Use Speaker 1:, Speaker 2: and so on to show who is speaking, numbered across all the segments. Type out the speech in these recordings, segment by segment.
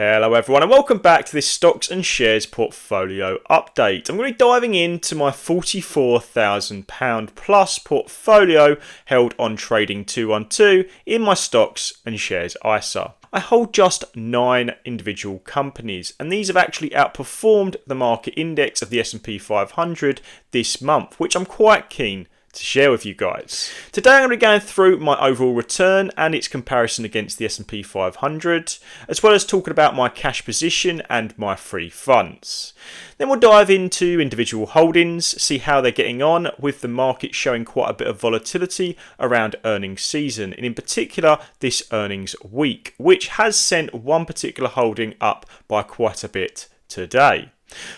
Speaker 1: Hello everyone and welcome back to this stocks and shares portfolio update. I'm going to be diving into my £44,000 plus portfolio held on Trading 212 in my stocks and shares ISA. I hold just 9 individual companies and these have actually outperformed the market index of the S&P 500 this month, which I'm quite keen to share with you guys. Today I'm going to be going through my overall return and its comparison against the S&P 500, as well as talking about my cash position and my free funds. Then we'll dive into individual holdings, see how they're getting on with the market showing quite a bit of volatility around earnings season, and in particular this earnings week, which has sent one particular holding up by quite a bit today.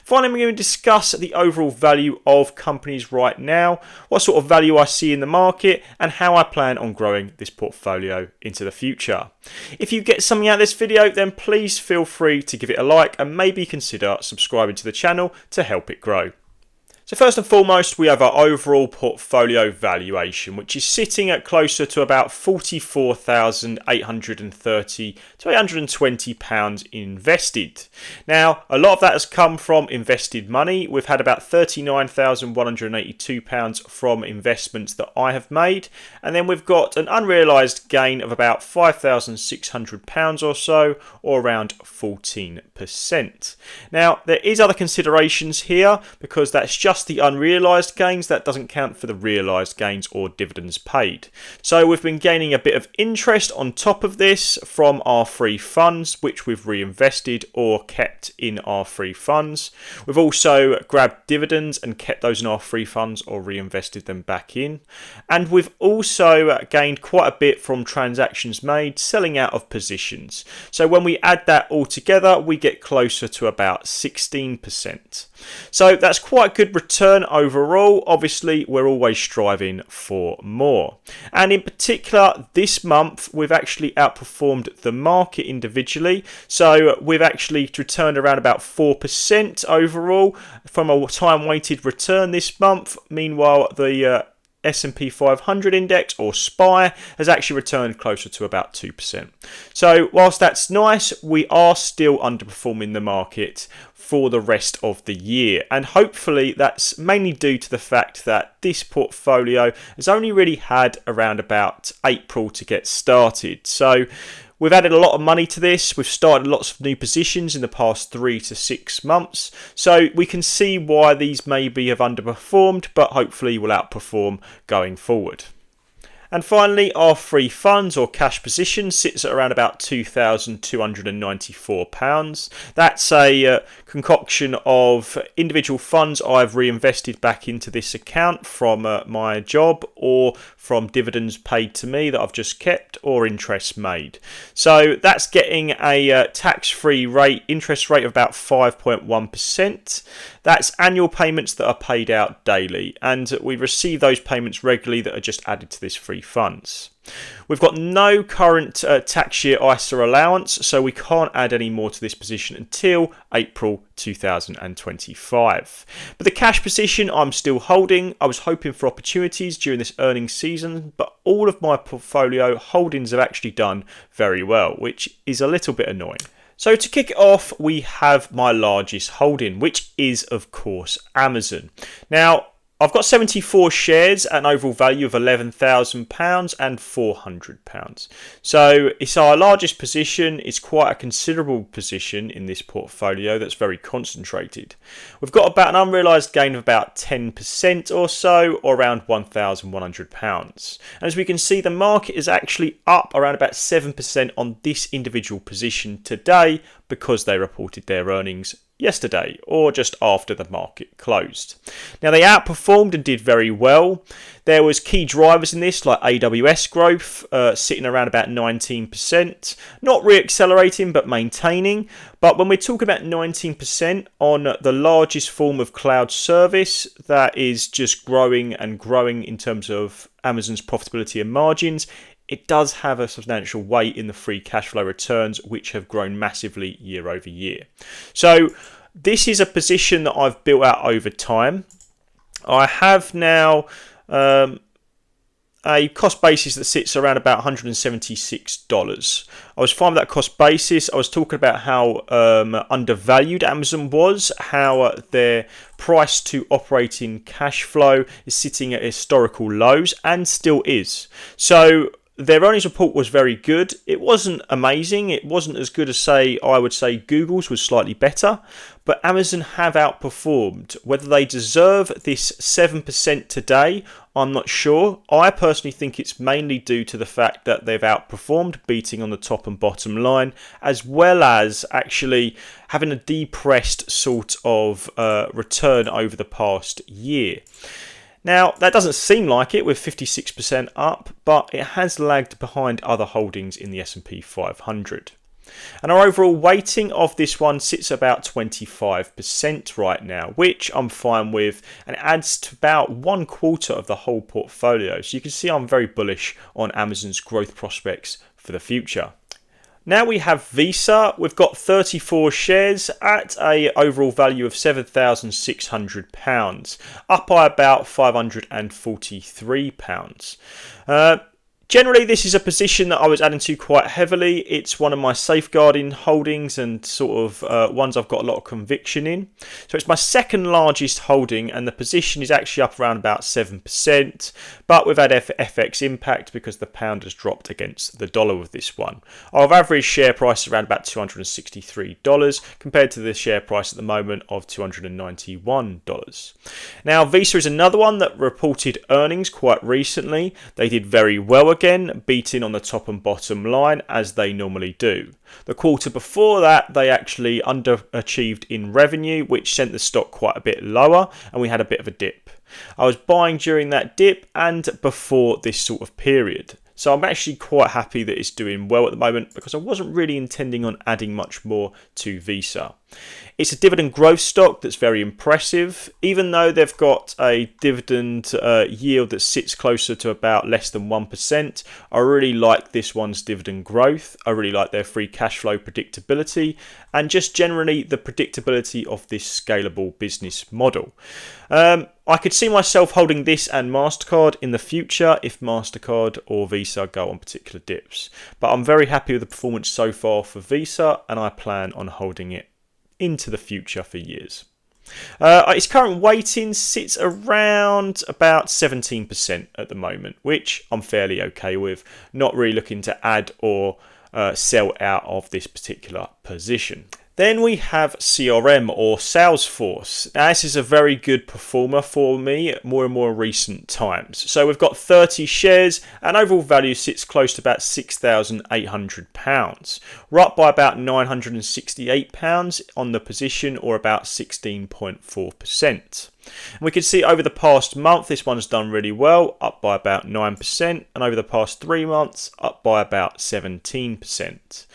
Speaker 1: Finally, we're going to discuss the overall value of companies right now, what sort of value I see in the market, and how I plan on growing this portfolio into the future. If you get something out of this video, then please feel free to give it a like and maybe consider subscribing to the channel to help it grow. So first and foremost, we have our overall portfolio valuation, which is sitting at closer to about £44,830 to £820 invested. Now, a lot of that has come from invested money. We've had about £39,182 from investments that I have made. And then we've got an unrealised gain of about £5,600 or so, or around 14%. Now, there is other considerations here because that's just the unrealised gains. That doesn't count for the realised gains or dividends paid. So we've been gaining a bit of interest on top of this from our free funds, which we've reinvested or kept in our free funds. We've also grabbed dividends and kept those in our free funds or reinvested them back in. And we've also gained quite a bit from transactions made selling out of positions. So when we add that all together, we get closer to about 16%. So that's quite a good return overall. Obviously, we're always striving for more. And in particular, this month, we've actually outperformed the market individually. So we've actually returned around about 4% overall from a time-weighted return this month. Meanwhile, the S&P 500 index, or SPGI, has actually returned closer to about 2%. So whilst that's nice, we are still underperforming the market for the rest of the year, and hopefully that's mainly due to the fact that this portfolio has only really had around about April to get started. So we've added a lot of money to this. We've started lots of new positions in the past 3 to 6 months. So we can see why these maybe have underperformed, but hopefully will outperform going forward. And finally, our free funds or cash position sits at around about £2,294. That's a concoction of individual funds I've reinvested back into this account from my job or from dividends paid to me that I've just kept or interest made. So that's getting a tax-free interest rate of about 5.1%. That's annual payments that are paid out daily, and we receive those payments regularly that are just added to this free funds. We've got no current tax year ISA allowance, so we can't add any more to this position until April 2025. But the cash position I'm still holding. I was hoping for opportunities during this earnings season, but all of my portfolio holdings have actually done very well, which is a little bit annoying. So to kick it off, we have my largest holding, which is, of course, Amazon. Now, I've got 74 shares at an overall value of £11,000 and £400. So it's our largest position. It's quite a considerable position in this portfolio that's very concentrated. We've got about an unrealised gain of about 10% or so, or around £1,100. And as we can see, the market is actually up around about 7% on this individual position today because they reported their earnings yesterday or just after the market closed. Now they outperformed and did very well. There was key drivers in this like AWS growth sitting around about 19%, not re-accelerating but maintaining. But when we're talking about 19% on the largest form of cloud service that is just growing and growing in terms of Amazon's profitability and margins, it does have a substantial weight in the free cash flow returns, which have grown massively year over year. So this is a position that I've built out over time. I have now a cost basis that sits around about $176. I was fine with that cost basis. I was talking about how undervalued Amazon was, how their price to operating cash flow is sitting at historical lows and still is. So their earnings report was very good. It wasn't amazing. It wasn't as good as, say, I would say Google's was slightly better. But Amazon have outperformed. Whether they deserve this 7% today, I'm not sure. I personally think it's mainly due to the fact that they've outperformed, beating on the top and bottom line, as well as actually having a depressed sort of return over the past year. Now, that doesn't seem like it with 56% up, but it has lagged behind other holdings in the S&P 500. And our overall weighting of this one sits about 25% right now, which I'm fine with, and it adds to about 1/4 of the whole portfolio. So you can see I'm very bullish on Amazon's growth prospects for the future. Now we have Visa. We've got 34 shares at a overall value of £7,600, up by about £543. Generally, this is a position that I was adding to quite heavily. It's one of my safeguarding holdings and sort of ones I've got a lot of conviction in. So it's my second largest holding, and the position is actually up around about 7%. But we've had FX impact because the pound has dropped against the dollar with this one. Our average share price is around about $263 compared to the share price at the moment of $291. Now, Visa is another one that reported earnings quite recently. They did very well again, beating on the top and bottom line as they normally do. The quarter before that, they actually underachieved in revenue, which sent the stock quite a bit lower, and we had a bit of a dip. I was buying during that dip and before this sort of period. So I'm actually quite happy that it's doing well at the moment because I wasn't really intending on adding much more to Visa. It's a dividend growth stock that's very impressive. Even though they've got a dividend yield that sits closer to about less than 1%, I really like this one's dividend growth. I really like their free cash flow predictability and just generally the predictability of this scalable business model. I could see myself holding this and MasterCard in the future if MasterCard or Visa go on particular dips. But I'm very happy with the performance so far for Visa, and I plan on holding it into the future for years. Its current weighting sits around about 17% at the moment, which I'm fairly okay with. Not really looking to add or sell out of this particular position. Then we have CRM or Salesforce. Now, this is a very good performer for me more and more recent times. So we've got 30 shares and overall value sits close to about £6,800. We're up by about £968 on the position, or about 16.4%. And we can see over the past month, this one's done really well, up by about 9%, and over the past 3 months, up by about 17%.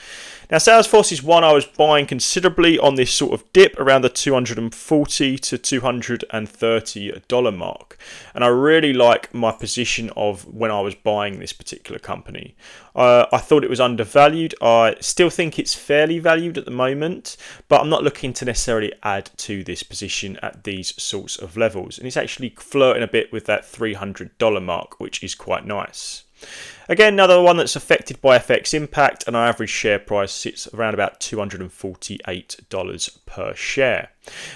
Speaker 1: Now, Salesforce is one I was buying considerably on this sort of dip around the $240 to $230 mark. And I really like my position of when I was buying this particular company. I thought it was undervalued. I still think it's fairly valued at the moment, but I'm not looking to necessarily add to this position at these sorts of levels. And it's actually flirting a bit with that $300 mark, which is quite nice. Again, another one that's affected by FX impact, and our average share price sits around about $248 per share.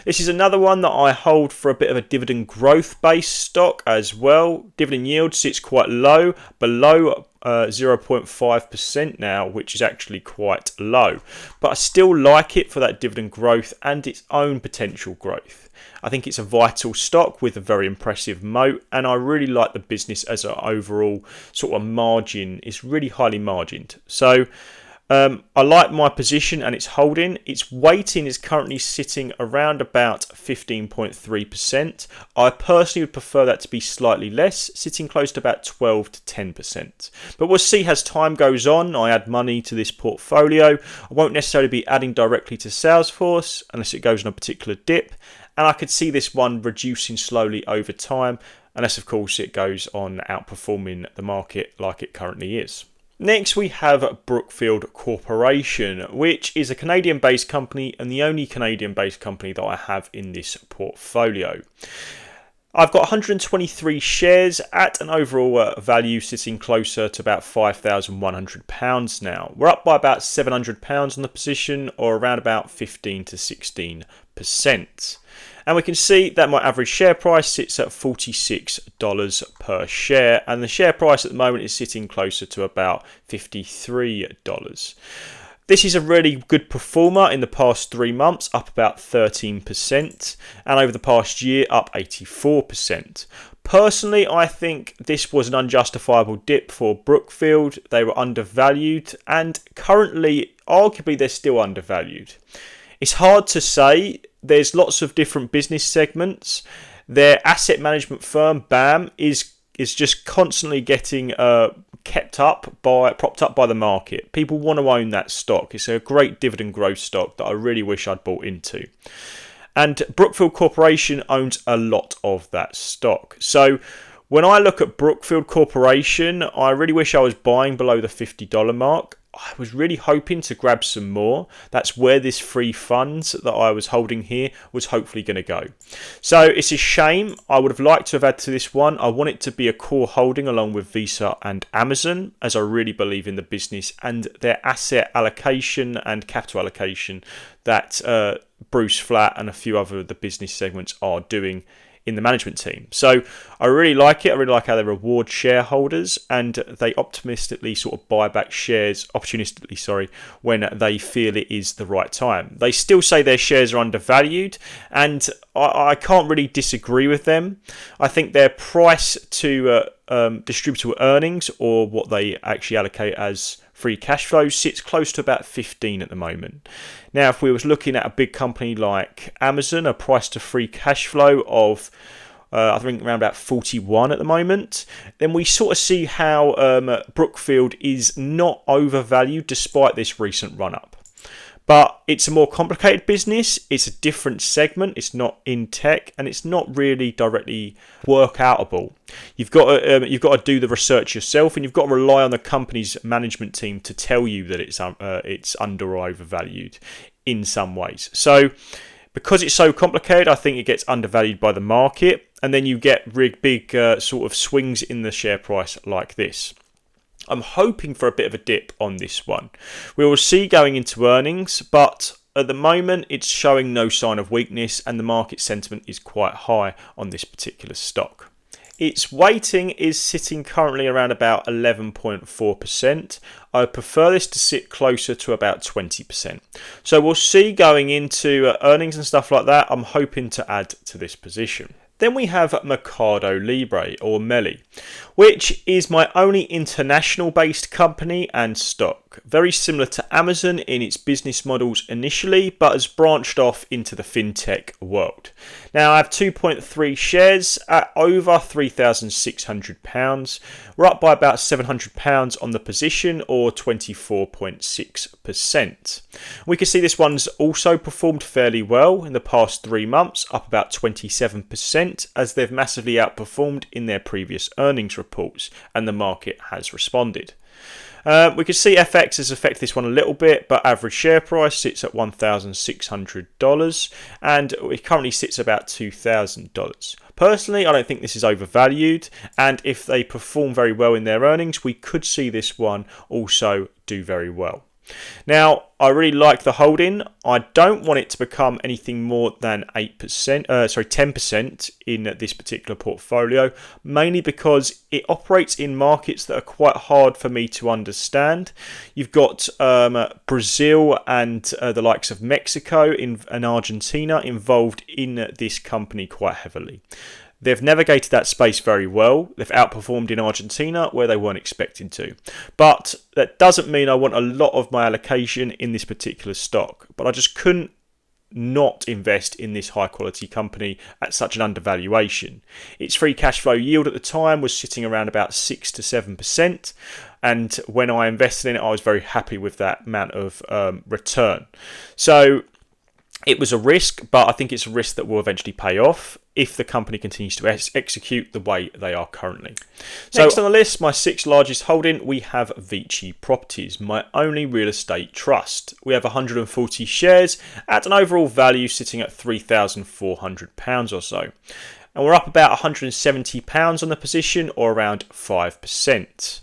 Speaker 1: This is another one that I hold for a bit of a dividend growth based stock as well. Dividend yield sits quite low, below 0.5% now, which is actually quite low. But I still like it for that dividend growth and its own potential growth. I think it's a vital stock with a very impressive moat, and I really like the business as an overall sort of margin. It's really highly margined. So I like my position and its holding. Its weighting is currently sitting around about 15.3%. I personally would prefer that to be slightly less, sitting close to about 12 to 10%. But we'll see as time goes on. I add money to this portfolio. I won't necessarily be adding directly to Salesforce unless it goes on a particular dip. And I could see this one reducing slowly over time, unless of course it goes on outperforming the market like it currently is. Next, we have Brookfield Corporation, which is a Canadian-based company and the only Canadian-based company that I have in this portfolio. I've got 123 shares at an overall value sitting closer to about £5,100 now. We're up by about £700 on the position, or around about 15 to 16%. And we can see that my average share price sits at $46 per share, and the share price at the moment is sitting closer to about $53. This is a really good performer in the past 3 months, up about 13%, and over the past year, up 84%. Personally, I think this was an unjustifiable dip for Brookfield. They were undervalued, and currently, arguably, they're still undervalued. It's hard to say. There's lots of different business segments. Their asset management firm, BAM, is just constantly getting propped up by the market. People want to own that stock. It's a great dividend growth stock that I really wish I'd bought into. And Brookfield Corporation owns a lot of that stock. So when I look at Brookfield Corporation, I really wish I was buying below the $50 mark. I was really hoping to grab some more. That's where this free funds that I was holding here was hopefully going to go. So it's a shame. I would have liked to have added to this one. I want it to be a core holding along with VICI and AMZN, as I really believe in the business and their asset allocation and capital allocation that Bruce Flatt and a few other of the business segments are doing in the management team. So I really like it. I really like how they reward shareholders, and they optimistically sort of buy back shares, opportunistically, when they feel it is the right time. They still say their shares are undervalued, and I can't really disagree with them. I think their price to distributable earnings, or what they actually allocate as free cash flow, sits close to about 15 at the moment. Now, if we was looking at a big company like Amazon, a price to free cash flow of I think around about 41 at the moment, then we sort of see how Brookfield is not overvalued despite this recent run up. But it's a more complicated business. It's a different segment. It's not in tech, and it's not really directly workoutable. You've got to do the research yourself, and you've got to rely on the company's management team to tell you that it's under or overvalued in some ways. So, because it's so complicated, I think it gets undervalued by the market, and then you get big sort of swings in the share price like this. I'm hoping for a bit of a dip on this one. We will see going into earnings, but at the moment it's showing no sign of weakness, and the market sentiment is quite high on this particular stock. Its weighting is sitting currently around about 11.4%. I prefer this to sit closer to about 20%. So we'll see going into earnings and stuff like that. I'm hoping to add to this position. Then we have Mercado Libre, or MELI, which is my only international based company and stock. Very similar to Amazon in its business models initially, but has branched off into the fintech world. Now I have 2.3 shares at over £3,600. We're up by about £700 on the position, or 24.6%. We can see this one's also performed fairly well in the past 3 months, up about 27%, as they've massively outperformed in their previous earnings reports, and the market has responded. We can see FX has affected this one a little bit, but average share price sits at $1,600, and it currently sits about $2,000. Personally, I don't think this is overvalued, and if they perform very well in their earnings, we could see this one also do very well. Now, I really like the holding. I don't want it to become anything more than 10% in this particular portfolio, mainly because it operates in markets that are quite hard for me to understand. You've got Brazil and the likes of Mexico and Argentina involved in this company quite heavily. They've navigated that space very well. They've outperformed in Argentina where they weren't expecting to. But that doesn't mean I want a lot of my allocation in this particular stock. But I just couldn't not invest in this high quality company at such an undervaluation. Its free cash flow yield at the time was sitting around about 6 to 7%. And when I invested in it, I was very happy with that amount of return. So it was a risk, but I think it's a risk that will eventually pay off if the company continues to execute the way they are currently. Next on the list, my 6th largest holding, we have VICI Properties, my only real estate trust. We have 140 shares at an overall value sitting at £3,400 or so. and we're up about £170 on the position, or around 5%.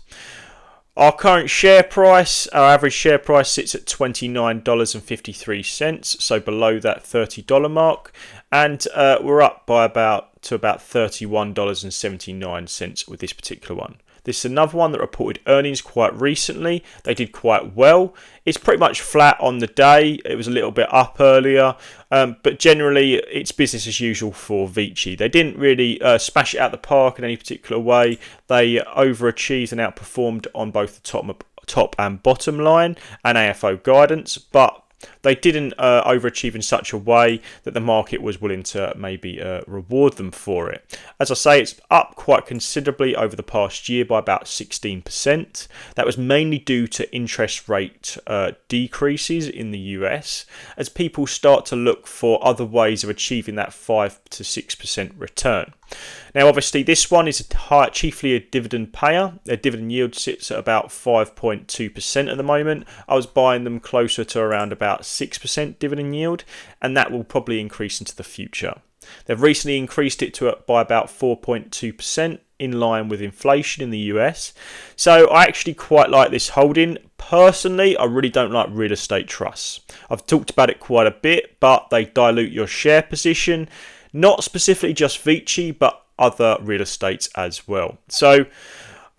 Speaker 1: Our current share price, our average share price, sits at $29.53, so below that $30 mark, and we're up by about $31.79 with this particular one. This is another one that reported earnings quite recently. They did quite well. It's pretty much flat on the day. It was a little bit up earlier, but generally it's business as usual for VICI. They didn't really smash it out the park in any particular way. They overachieved and outperformed on both the top and bottom line and AFO guidance, but they didn't overachieve in such a way that the market was willing to maybe reward them for it. As I say, it's up quite considerably over the past year by about 16%. That was mainly due to interest rate decreases in the US, as people start to look for other ways of achieving that 5 to 6% return. Now, obviously, this one is chiefly a dividend payer. Their dividend yield sits at about 5.2% at the moment. I was buying them closer to around about 6% dividend yield, and that will probably increase into the future. They've recently increased it by about 4.2% in line with inflation in the US. So I actually quite like this holding. Personally, I really don't like real estate trusts. I've talked about it quite a bit, but they dilute your share position. Not specifically just VICI, but other real estates as well. So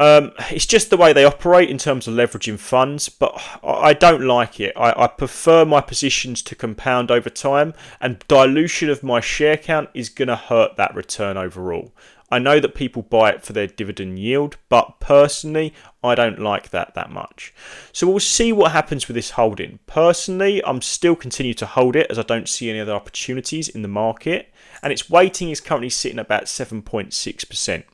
Speaker 1: it's just the way they operate in terms of leveraging funds, but I don't like it. I prefer my positions to compound over time, and dilution of my share count is going to hurt that return overall. I know that people buy it for their dividend yield, but personally, I don't like that much. So we'll see what happens with this holding. Personally, I'm still continue to hold it as I don't see any other opportunities in the market, and its weighting is currently sitting at about 7.6%.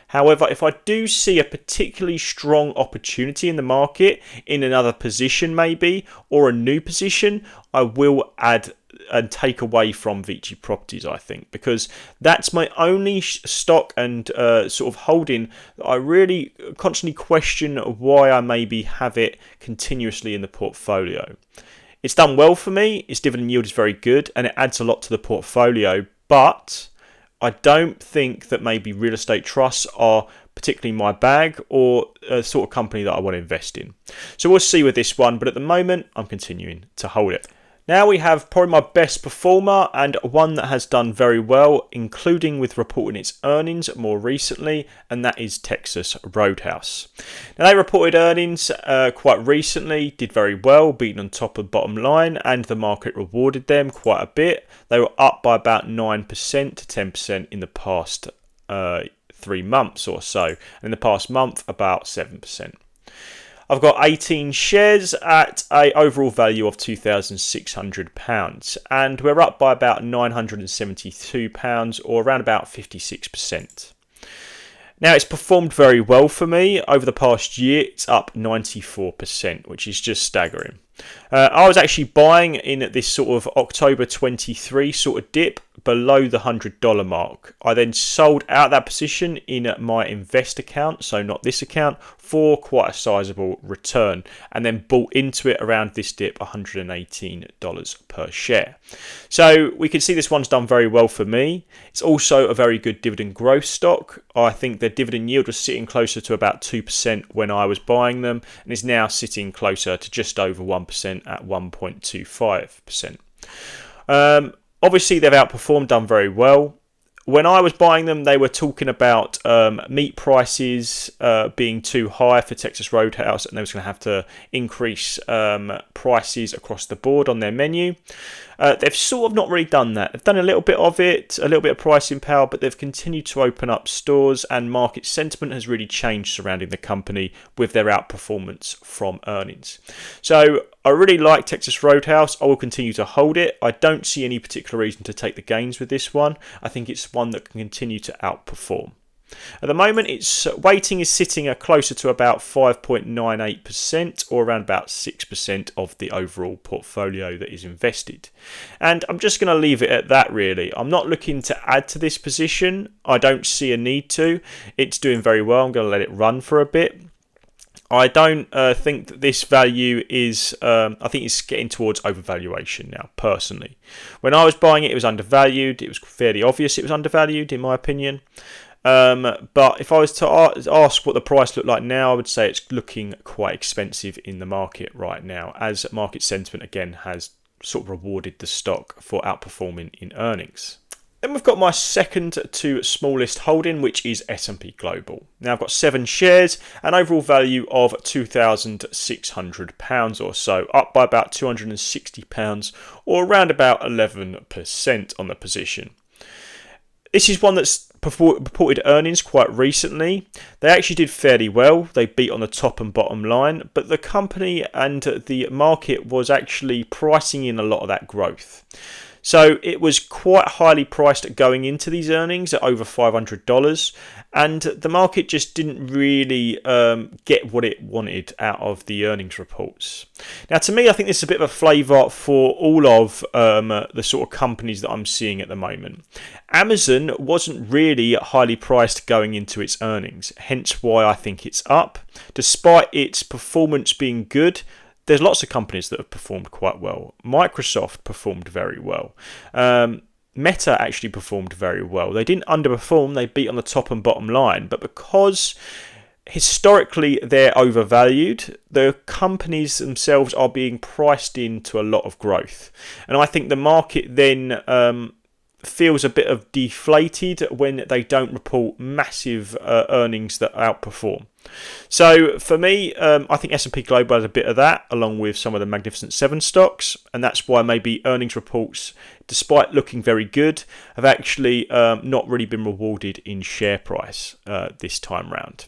Speaker 1: However, if I do see a particularly strong opportunity in the market, in another position maybe, or a new position, I will add and take away from VICI Properties, I think, because that's my only stock and sort of holding that I really constantly question why I maybe have it continuously in the portfolio. It's done well for me, its dividend yield is very good, and it adds a lot to the portfolio, but I don't think that maybe real estate trusts are particularly my bag or a sort of company that I want to invest in. So we'll see with this one, but at the moment I'm continuing to hold it. Now we have probably my best performer and one that has done very well, including with reporting its earnings more recently, and that is Texas Roadhouse. Now they reported earnings quite recently, did very well, beating on top of bottom line, and the market rewarded them quite a bit. They were up by about 9% to 10% in the past 3 months or so, and in the past month about 7%. I've got 18 shares at an overall value of £2,600, and we're up by about £972 or around about 56%. Now, it's performed very well for me. Over the past year, it's up 94%, which is just staggering. I was actually buying in this sort of October 23 sort of dip below the $100 mark. I then sold out that position in my invest account, so not this account, for quite a sizable return, and then bought into it around this dip, $118 per share. So we can see this one's done very well for me. It's also a very good dividend growth stock. I think the dividend yield was sitting closer to about 2% when I was buying them, and is now sitting closer to just over 1% at 1.25%. Obviously, they've outperformed, done very well. When I was buying them, they were talking about meat prices being too high for Texas Roadhouse, and they was going to have to increase prices across the board on their menu. They've sort of not really done that. They've done a little bit of it, a little bit of pricing power, but they've continued to open up stores, and market sentiment has really changed surrounding the company with their outperformance from earnings. So I really like Texas Roadhouse. I will continue to hold it. I don't see any particular reason to take the gains with this one. I think it's one that can continue to outperform. At the moment, its weighting is sitting closer to about 5.98% or around about 6% of the overall portfolio that is invested. And I'm just going to leave it at that, really. I'm not looking to add to this position. I don't see a need to. It's doing very well. I'm going to let it run for a bit. I don't think that this value is, I think it's getting towards overvaluation now, personally. When I was buying it, it was undervalued. It was fairly obvious it was undervalued, in my opinion. But if I was to ask what the price looked like now, I would say it's looking quite expensive in the market right now, as market sentiment, again, has sort of rewarded the stock for outperforming in earnings. Then we've got my second to smallest holding, which is S&P Global. Now I've got 7 shares, an overall value of £2,600 or so, up by about £260 or around about 11% on the position. This is one that's reported earnings quite recently. They actually did fairly well. They beat on the top and bottom line, but the company and the market was actually pricing in a lot of that growth. So it was quite highly priced going into these earnings at over $500, and the market just didn't really get what it wanted out of the earnings reports. Now, to me, I think this is a bit of a flavour for all of the sort of companies that I'm seeing at the moment. Amazon wasn't really highly priced going into its earnings, hence why I think it's up. Despite its performance being good, there's lots of companies that have performed quite well. Microsoft performed very well. Meta actually performed very well. They didn't underperform, they beat on the top and bottom line. But because historically they're overvalued, the companies themselves are being priced into a lot of growth. And I think the market then feels a bit of deflated when they don't report massive earnings that outperform. So for me, I think S&P Global has a bit of that, along with some of the Magnificent Seven stocks, and that's why maybe earnings reports, despite looking very good, have actually not really been rewarded in share price this time round.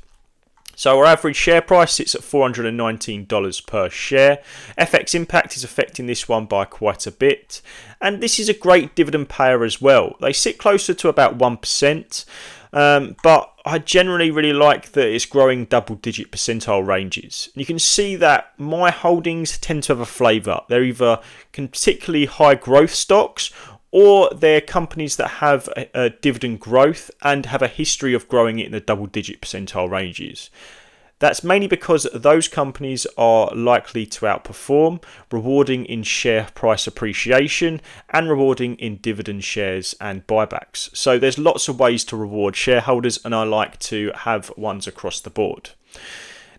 Speaker 1: So our average share price sits at $419 per share. FX impact is affecting this one by quite a bit. And this is a great dividend payer as well. They sit closer to about 1%. But I generally really like that it's growing double-digit percentile ranges. And you can see that my holdings tend to have a flavour. They're either particularly high growth stocks, or they're companies that have a dividend growth and have a history of growing it in the double-digit percentile ranges. That's mainly because those companies are likely to outperform, rewarding in share price appreciation and rewarding in dividend shares and buybacks. So there's lots of ways to reward shareholders, and I like to have ones across the board.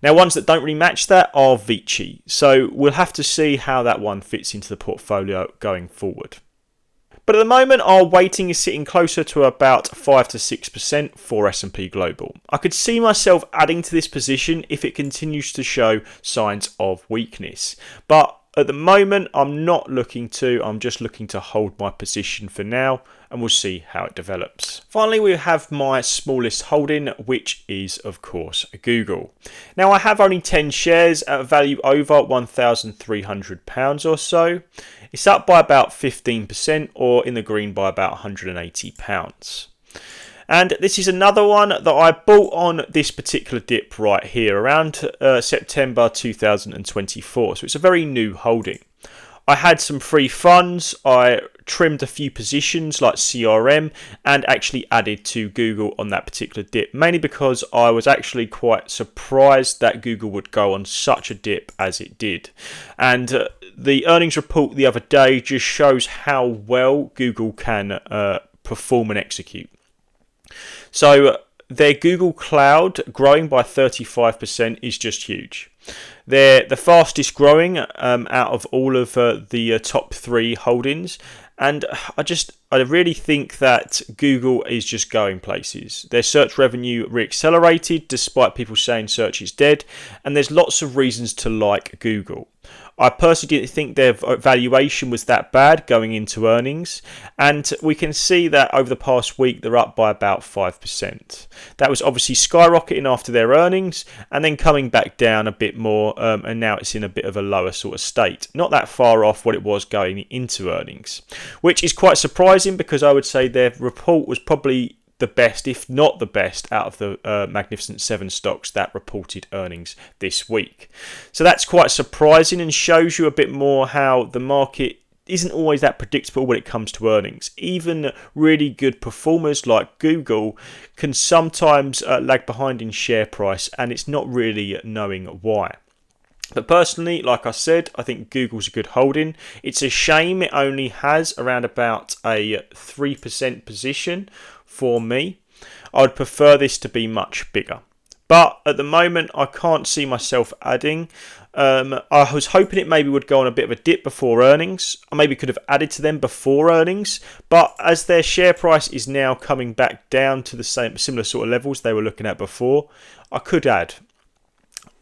Speaker 1: Now, ones that don't really match that are VICI. So we'll have to see how that one fits into the portfolio going forward. But at the moment, our weighting is sitting closer to about 5 to 6% for S&P Global. I could see myself adding to this position if it continues to show signs of weakness. But at the moment, I'm not looking to. I'm just looking to hold my position for now, and we'll see how it develops. Finally, we have my smallest holding, which is, of course, Google. Now, I have only 10 shares at a value over £1,300 or so. It's up by about 15%, or in the green by about £180. And this is another one that I bought on this particular dip right here around September 2024. So it's a very new holding. I had some free funds. I trimmed a few positions like CRM and actually added to Google on that particular dip, mainly because I was actually quite surprised that Google would go on such a dip as it did. And the earnings report the other day just shows how well Google can perform and execute. So their Google Cloud growing by 35% is just huge. They're the fastest growing out of all of the top 3 holdings. And I really think that Google is just going places. Their search revenue reaccelerated despite people saying search is dead. And there's lots of reasons to like Google. I personally didn't think their valuation was that bad going into earnings, and we can see that over the past week they're up by about 5%. That was obviously skyrocketing after their earnings and then coming back down a bit more, and now it's in a bit of a lower sort of state. Not that far off what it was going into earnings, which is quite surprising because I would say their report was probably the best, if not the best, out of the Magnificent Seven stocks that reported earnings this week. So that's quite surprising and shows you a bit more how the market isn't always that predictable when it comes to earnings. Even really good performers like Google can sometimes lag behind in share price, and it's not really knowing why. But personally, like I said, I think Google's a good holding. It's a shame it only has around about a 3% position for me. I would prefer this to be much bigger. But at the moment, I can't see myself adding. I was hoping it maybe would go on a bit of a dip before earnings. I maybe could have added to them before earnings. But as their share price is now coming back down to the similar sort of levels they were looking at before, I could add.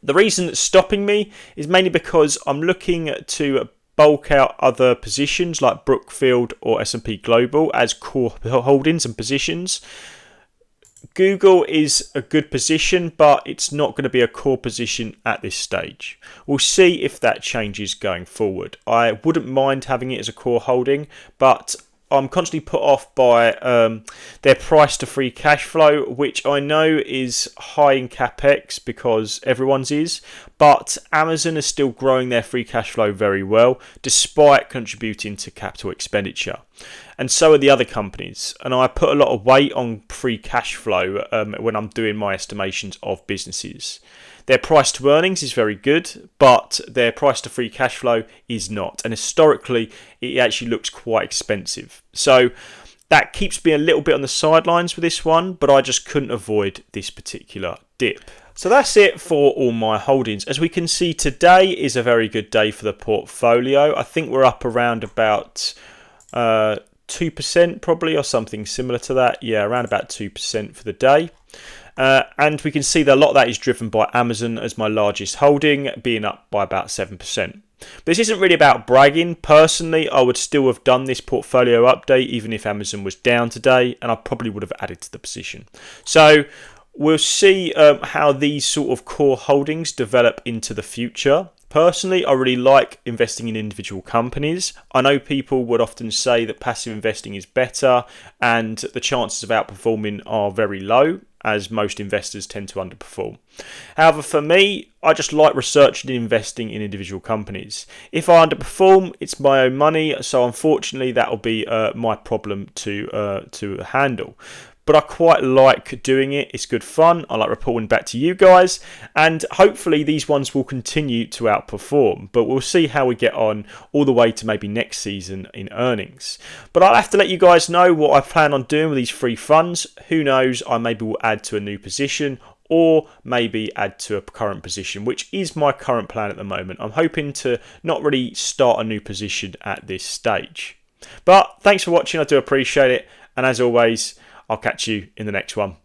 Speaker 1: The reason that's stopping me is mainly because I'm looking to bulk out other positions like Brookfield or S&P Global as core holdings and positions. Google is a good position, but it's not going to be a core position at this stage. We'll see if that changes going forward. I wouldn't mind having it as a core holding, but I'm constantly put off by their price to free cash flow, which I know is high in capex because everyone's is, but Amazon is still growing their free cash flow very well despite contributing to capital expenditure. And so are the other companies. And I put a lot of weight on free cash flow when I'm doing my estimations of businesses. Their price to earnings is very good, but their price to free cash flow is not. And historically, it actually looks quite expensive. So that keeps me a little bit on the sidelines with this one, but I just couldn't avoid this particular dip. So that's it for all my holdings. As we can see, today is a very good day for the portfolio. I think we're up around about 2% probably, or something similar to that. Yeah, around about 2% for the day. And we can see that a lot of that is driven by Amazon as my largest holding, being up by about 7%. But this isn't really about bragging. Personally, I would still have done this portfolio update even if Amazon was down today, and I probably would have added to the position. So we'll see how these sort of core holdings develop into the future. Personally, I really like investing in individual companies. I know people would often say that passive investing is better and the chances of outperforming are very low, as most investors tend to underperform. However, for me, I just like researching and investing in individual companies. If I underperform, it's my own money, so unfortunately that will be my problem to handle. But I quite like doing it. It's good fun. I like reporting back to you guys. And hopefully these ones will continue to outperform. But we'll see how we get on all the way to maybe next season in earnings. But I'll have to let you guys know what I plan on doing with these free funds. Who knows, I maybe will add to a new position or maybe add to a current position, which is my current plan at the moment. I'm hoping to not really start a new position at this stage. But thanks for watching. I do appreciate it. And as always, I'll catch you in the next one.